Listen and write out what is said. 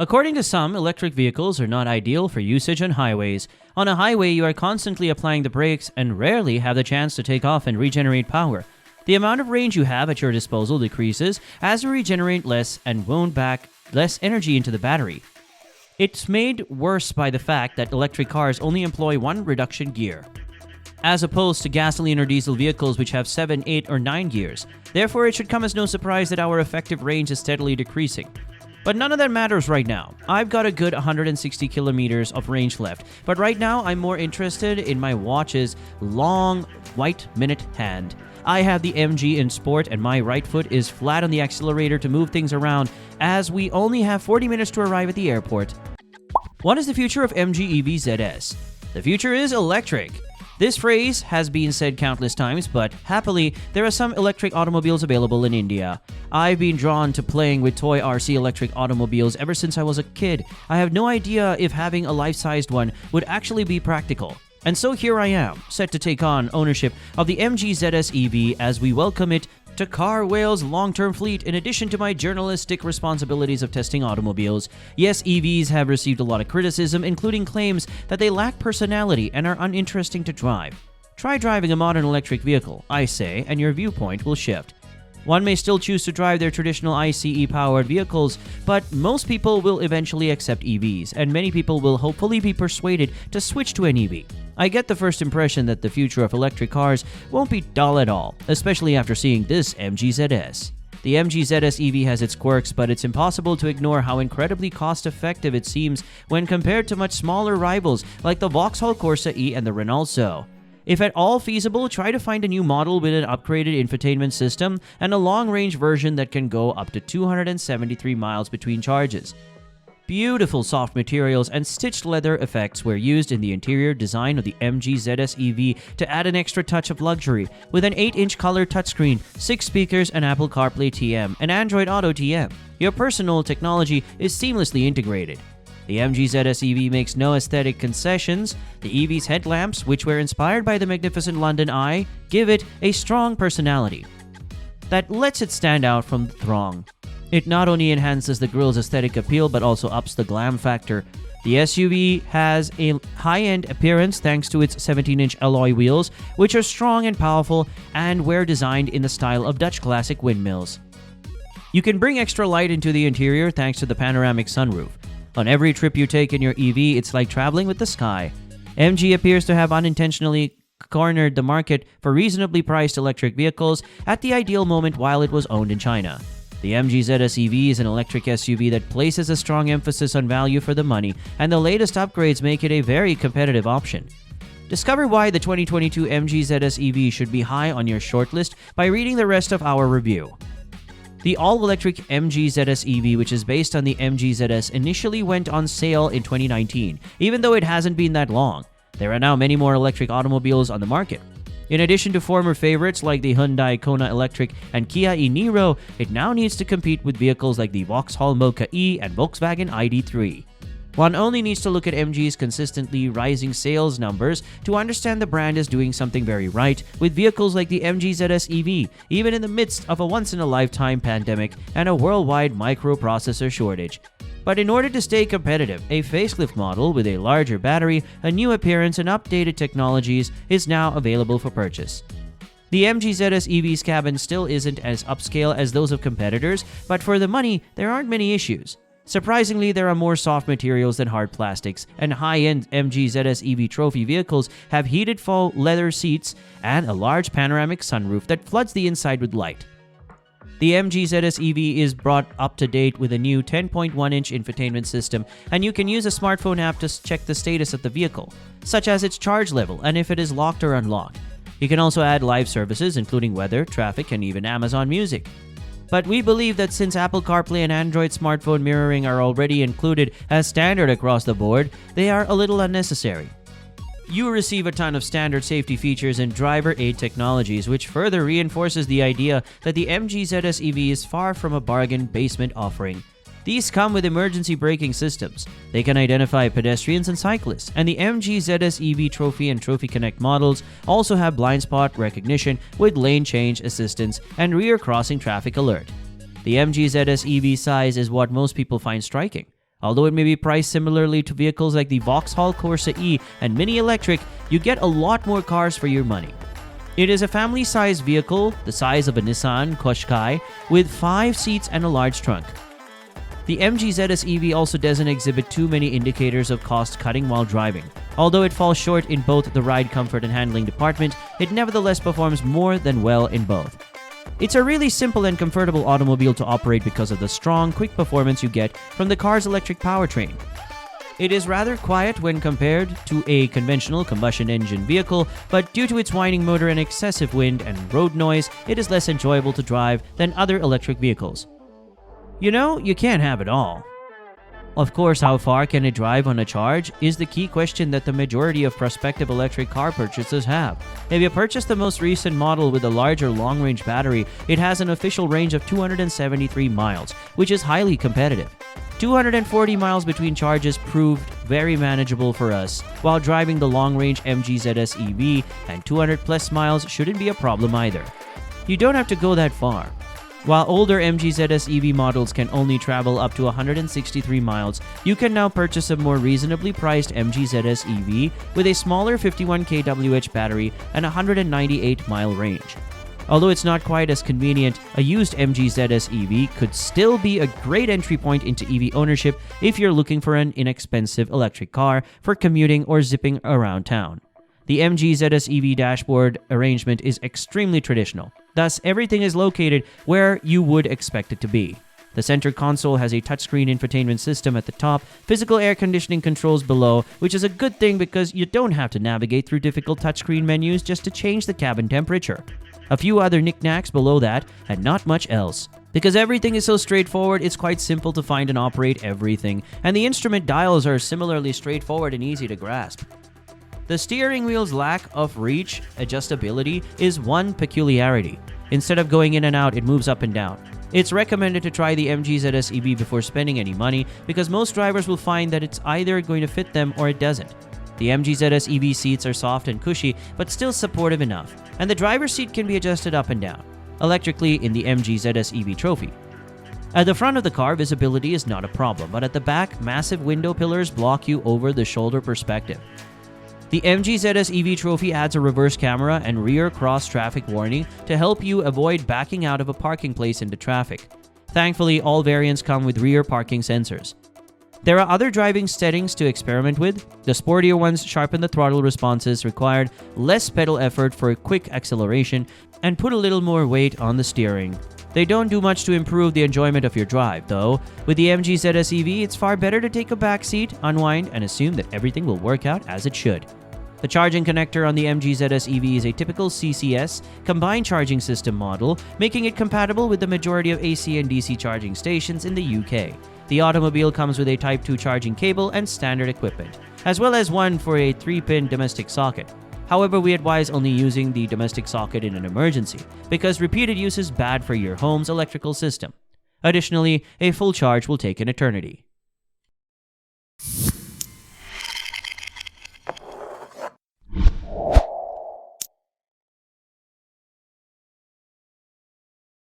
According to some, electric vehicles are not ideal for usage on highways. On a highway, you are constantly applying the brakes and rarely have the chance to take off and regenerate power. The amount of range you have at your disposal decreases as you regenerate less and wound back less energy into the battery. It's made worse by the fact that electric cars only employ one reduction gear, as opposed to gasoline or diesel vehicles which have 7, 8, or 9 gears. Therefore, it should come as no surprise that our effective range is steadily decreasing. But none of that matters right now. I've got a good 160 kilometers of range left, but right now I'm more interested in my watch's long white minute hand. I have the MG in Sport and my right foot is flat on the accelerator to move things around as we only have 40 minutes to arrive at the airport. What is the future of MG EV ZS? The future is electric. This phrase has been said countless times, but happily, there are some electric automobiles available in India. I've been drawn to playing with toy RC electric automobiles ever since I was a kid. I have no idea if having a life-sized one would actually be practical. And so here I am, set to take on ownership of the MG ZS EV as we welcome it to Car Whale's long-term fleet in addition to my journalistic responsibilities of testing automobiles. Yes, EVs have received a lot of criticism, including claims that they lack personality and are uninteresting to drive. Try driving a modern electric vehicle, I say, and your viewpoint will shift. One may still choose to drive their traditional ICE-powered vehicles, but most people will eventually accept EVs, and many people will hopefully be persuaded to switch to an EV. I get the first impression that the future of electric cars won't be dull at all, especially after seeing this MG ZS. The MG ZS EV has its quirks, but it's impossible to ignore how incredibly cost-effective it seems when compared to much smaller rivals like the Vauxhall Corsa E and the Renault Zoe. If at all feasible, try to find a new model with an upgraded infotainment system and a long-range version that can go up to 273 miles between charges. Beautiful soft materials and stitched leather effects were used in the interior design of the MG ZS EV to add an extra touch of luxury, with an 8-inch color touchscreen, 6 speakers, and Apple CarPlay TM, and Android Auto TM. Your personal technology is seamlessly integrated. The MG ZS EV makes no aesthetic concessions. The EV's headlamps, which were inspired by the magnificent London Eye, give it a strong personality that lets it stand out from the throng. It not only enhances the grille's aesthetic appeal, but also ups the glam factor. The SUV has a high-end appearance thanks to its 17-inch alloy wheels, which are strong and powerful and were designed in the style of Dutch classic windmills. You can bring extra light into the interior thanks to the panoramic sunroof. On every trip you take in your EV, it's like traveling with the sky. MG appears to have unintentionally cornered the market for reasonably priced electric vehicles at the ideal moment while it was owned in China. The MG ZS EV is an electric SUV that places a strong emphasis on value for the money, and the latest upgrades make it a very competitive option. Discover why the 2022 MG ZS EV should be high on your shortlist by reading the rest of our review. The all-electric MG ZS EV, which is based on the MG ZS, initially went on sale in 2019, even though it hasn't been that long. There are now many more electric automobiles on the market. In addition to former favorites like the Hyundai Kona Electric and Kia e-Niro, it now needs to compete with vehicles like the Vauxhall Mocha E and Volkswagen ID3. One only needs to look at MG's consistently rising sales numbers to understand the brand is doing something very right with vehicles like the MG ZS EV, even in the midst of a once-in-a-lifetime pandemic and a worldwide microprocessor shortage. But in order to stay competitive, a facelift model with a larger battery, a new appearance, and updated technologies is now available for purchase. The MG ZS EV's cabin still isn't as upscale as those of competitors, but for the money, there aren't many issues. Surprisingly, there are more soft materials than hard plastics, and high-end MG ZS EV trophy vehicles have heated faux leather seats and a large panoramic sunroof that floods the inside with light. The MG ZS EV is brought up to date with a new 10.1-inch infotainment system, and you can use a smartphone app to check the status of the vehicle, such as its charge level and if it is locked or unlocked. You can also add live services including weather, traffic, and even Amazon Music. But we believe that since Apple CarPlay and Android smartphone mirroring are already included as standard across the board, they are a little unnecessary. You receive a ton of standard safety features and driver aid technologies, which further reinforces the idea that the MG ZS EV is far from a bargain basement offering. These come with emergency braking systems. They can identify pedestrians and cyclists, and the MG ZS EV Trophy and Trophy Connect models also have blind spot recognition with lane change assistance and rear crossing traffic alert. The MG ZS EV size is what most people find striking. Although it may be priced similarly to vehicles like the Vauxhall Corsa E and Mini Electric, you get a lot more cars for your money. It is a family-sized vehicle, the size of a Nissan Qashqai, with 5 seats and a large trunk. The Mgzeb EV also doesn't exhibit too many indicators of cost cutting while driving. Although it falls short in both the ride comfort and handling department, it nevertheless performs more than well in both. It's a really simple and comfortable automobile to operate because of the strong, quick performance you get from the car's electric powertrain. It is rather quiet when compared to a conventional combustion engine vehicle, but due to its whining motor and excessive wind and road noise, it is less enjoyable to drive than other electric vehicles. You know, you can't have it all. Of course, how far can it drive on a charge is the key question that the majority of prospective electric car purchasers have. If you purchase the most recent model with a larger long-range battery, it has an official range of 273 miles, which is highly competitive. 240 miles between charges proved very manageable for us, while driving the long-range Mgzeb EV, and 200 plus miles shouldn't be a problem either. You don't have to go that far. While older Mgzeb EV models can only travel up to 163 miles, you can now purchase a more reasonably priced Mgzeb EV with a smaller 51 kWh battery and 198-mile range. Although it's not quite as convenient, a used Mgzeb EV could still be a great entry point into EV ownership if you're looking for an inexpensive electric car for commuting or zipping around town. The Mgzeb EV dashboard arrangement is extremely traditional. Thus, everything is located where you would expect it to be. The center console has a touchscreen infotainment system at the top, physical air conditioning controls below, which is a good thing because you don't have to navigate through difficult touchscreen menus just to change the cabin temperature. A few other knickknacks below that, and not much else. Because everything is so straightforward, it's quite simple to find and operate everything, and the instrument dials are similarly straightforward and easy to grasp. The steering wheel's lack of reach adjustability is one peculiarity. Instead of going in and out, it moves up and down. It's recommended to try the Mgzeb EV before spending any money because most drivers will find that it's either going to fit them or it doesn't. The Mgzeb EV seats are soft and cushy, but still supportive enough, and the driver's seat can be adjusted up and down, electrically in the Mgzeb EV Trophy. At the front of the car, visibility is not a problem, but at the back, massive window pillars block you over the shoulder perspective. The Mgzeb EV Trophy adds a reverse camera and rear cross-traffic warning to help you avoid backing out of a parking place into traffic. Thankfully, all variants come with rear parking sensors. There are other driving settings to experiment with. The sportier ones sharpen the throttle responses required, less pedal effort for quick acceleration, and put a little more weight on the steering. They don't do much to improve the enjoyment of your drive, though. With the Mgzeb EV, it's far better to take a back seat, unwind, and assume that everything will work out as it should. The charging connector on the Mgzeb EV is a typical CCS, combined charging system model, making it compatible with the majority of AC and DC charging stations in the UK. The automobile comes with a Type 2 charging cable and standard equipment, as well as one for a 3-pin domestic socket. However, we advise only using the domestic socket in an emergency, because repeated use is bad for your home's electrical system. Additionally, a full charge will take an eternity.